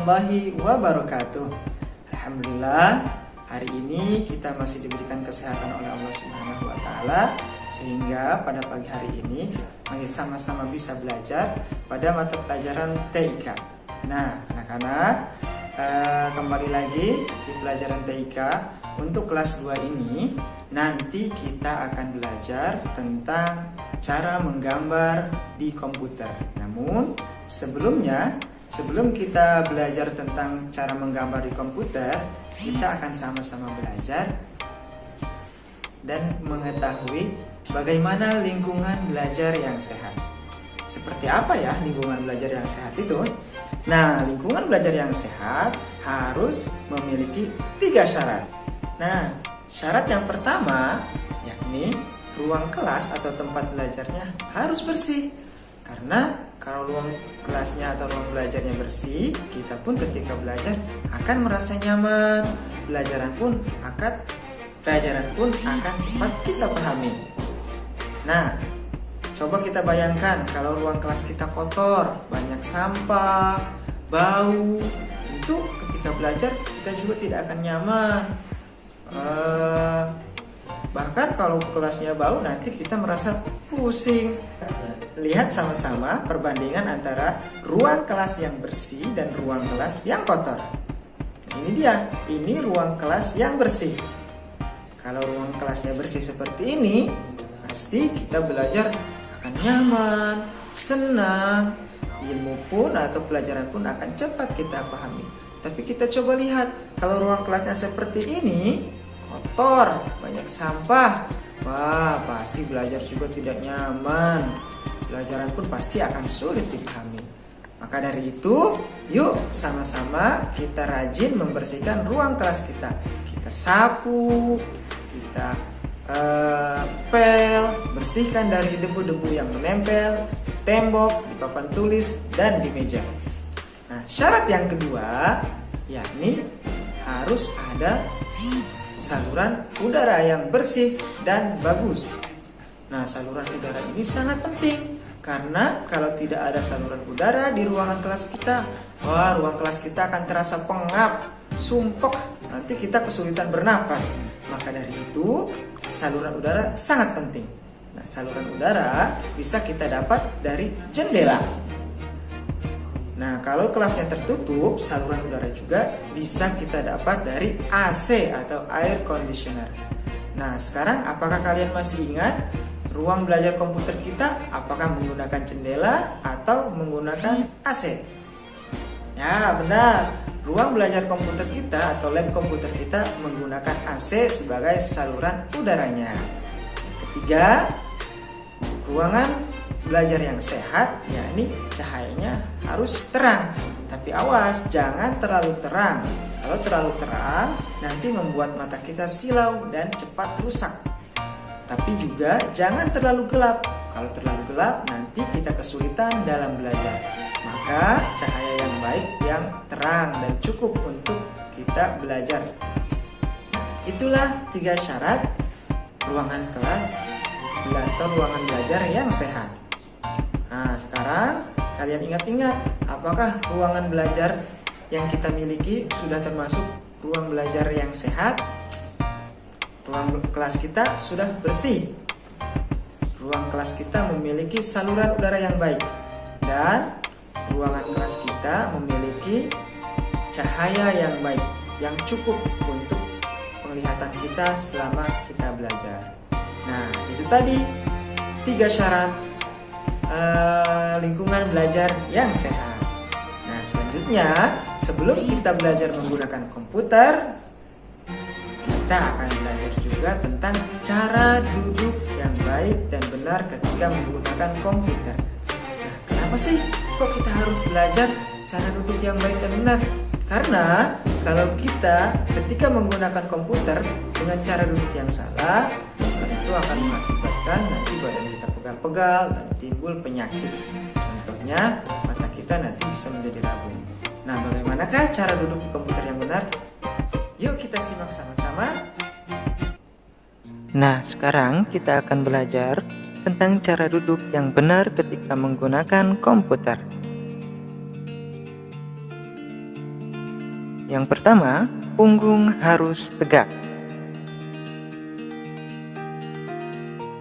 warahmatullahi wabarakatuh. Alhamdulillah, hari ini kita masih diberikan kesehatan oleh Allah Subhanahu wa Ta'ala, sehingga pada pagi hari ini masih sama-sama bisa belajar pada mata pelajaran TIK. Nah, anak-anak, kembali lagi di pelajaran TIK. Untuk kelas 2 ini nanti kita akan belajar tentang cara menggambar di komputer. Namun sebelum kita belajar tentang cara menggambar di komputer, kita akan sama-sama belajar dan mengetahui bagaimana lingkungan belajar yang sehat. Seperti apa ya lingkungan belajar yang sehat itu? Nah, lingkungan belajar yang sehat harus memiliki 3 syarat. Nah, syarat yang pertama yakni ruang kelas atau tempat belajarnya harus bersih. Karena kalau ruang kelasnya atau ruang belajarnya bersih, kita pun ketika belajar akan merasa nyaman. Pelajaran pun akan cepat kita pahami. Nah, coba kita bayangkan kalau ruang kelas kita kotor, banyak sampah, bau, tentu ketika belajar kita juga tidak akan nyaman. Bahkan kalau kelasnya bau, nanti kita merasa pusing. Lihat sama-sama perbandingan antara ruang kelas yang bersih dan ruang kelas yang kotor. Ini dia, ini ruang kelas yang bersih. Kalau ruang kelasnya bersih seperti ini, pasti kita belajar akan nyaman, senang. Ilmu pun atau pelajaran pun akan cepat kita pahami. Tapi kita coba lihat, kalau ruang kelasnya seperti ini, kotor, banyak sampah, wah pasti belajar juga tidak nyaman. Pelajaran pun pasti akan sulit dipahami. Maka dari itu, yuk sama-sama kita rajin membersihkan ruang kelas kita. Kita sapu, kita pel, bersihkan dari debu-debu yang menempel di tembok, di papan tulis, dan di meja. Nah, syarat yang kedua yakni harus ada saluran udara yang bersih dan bagus. Nah, saluran udara ini sangat penting karena kalau tidak ada saluran udara di ruangan kelas kita, wah, ruang kelas kita akan terasa pengap, sumpek, nanti kita kesulitan bernapas. Maka dari itu, saluran udara sangat penting. Nah, saluran udara bisa kita dapat dari jendela. Nah, kalau kelasnya tertutup, saluran udara juga bisa kita dapat dari AC atau air conditioner. Nah, sekarang apakah kalian masih ingat ruang belajar komputer kita apakah menggunakan jendela atau menggunakan AC? Ya, benar. Ruang belajar komputer kita atau lab komputer kita menggunakan AC sebagai saluran udaranya. Yang ketiga, ruangan belajar yang sehat, yakni cahayanya harus terang. Tapi awas, jangan terlalu terang. Kalau terlalu terang, nanti membuat mata kita silau dan cepat rusak. Tapi juga jangan terlalu gelap. Kalau terlalu gelap, nanti kita kesulitan dalam belajar. Maka cahaya yang baik, yang terang dan cukup untuk kita belajar. Itulah 3 syarat ruangan kelas atau ruangan belajar yang sehat. Nah, sekarang kalian ingat-ingat, apakah ruangan belajar yang kita miliki sudah termasuk ruang belajar yang sehat? Ruang kelas kita sudah bersih. Ruang kelas kita memiliki saluran udara yang baik. Dan ruangan kelas kita memiliki cahaya yang baik, yang cukup untuk penglihatan kita selama kita belajar. Nah, itu tadi 3 syarat lingkungan belajar yang sehat. Nah, selanjutnya sebelum kita belajar menggunakan komputer, kita akan belajar juga tentang cara duduk yang baik dan benar ketika menggunakan komputer. Nah, kenapa sih kok kita harus belajar cara duduk yang baik dan benar? Karena kalau kita ketika menggunakan komputer dengan cara duduk yang salah, itu akan mengakibatkan nanti badan kita pegal-pegal dan timbul penyakit. Contohnya, mata kita nanti bisa menjadi rabun. Nah, bagaimanakah cara duduk di komputer yang benar? Yuk kita simak sama-sama. Nah, sekarang kita akan belajar tentang cara duduk yang benar ketika menggunakan komputer. Yang pertama, punggung harus tegak.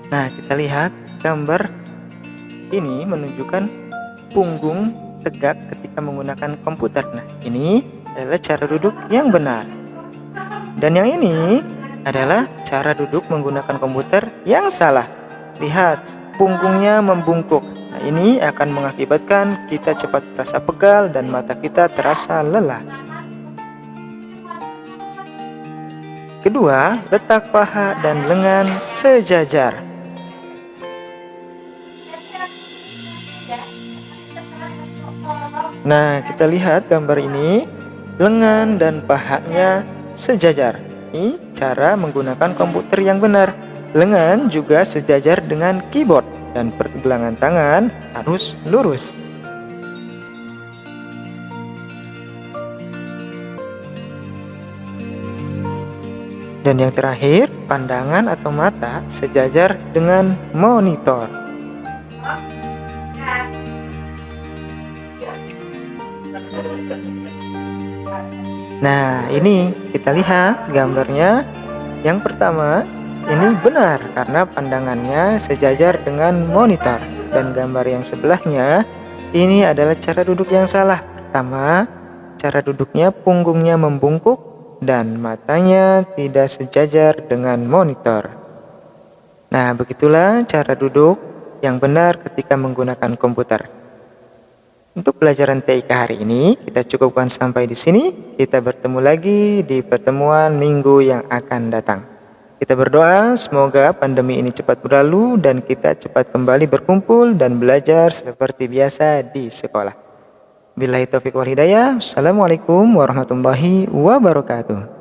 Nah, kita lihat gambar ini menunjukkan punggung tegak ketika menggunakan komputer. Nah, ini adalah cara duduk yang benar. Dan yang ini adalah cara duduk menggunakan komputer yang salah. Lihat, punggungnya membungkuk. Nah, ini akan mengakibatkan kita cepat terasa pegal dan mata kita terasa lelah. Kedua, letak paha dan lengan sejajar. Nah, kita lihat gambar ini, lengan dan pahanya sejajar. Ini cara menggunakan komputer yang benar. Lengan juga sejajar dengan keyboard dan pergelangan tangan harus lurus. Dan yang terakhir, pandangan atau mata sejajar dengan monitor. Nah, ini kita lihat gambarnya. Yang pertama, ini benar karena pandangannya sejajar dengan monitor. Dan gambar yang sebelahnya, ini adalah cara duduk yang salah. Pertama, cara duduknya punggungnya membungkuk dan matanya tidak sejajar dengan monitor. Nah, begitulah cara duduk yang benar ketika menggunakan komputer. Untuk pelajaran TIK hari ini kita cukupkan sampai di sini. Kita bertemu lagi di pertemuan minggu yang akan datang. Kita berdoa semoga pandemi ini cepat berlalu dan kita cepat kembali berkumpul dan belajar seperti biasa di sekolah. Billahi taufiq wal hidayah. Assalamualaikum warahmatullahi wabarakatuh.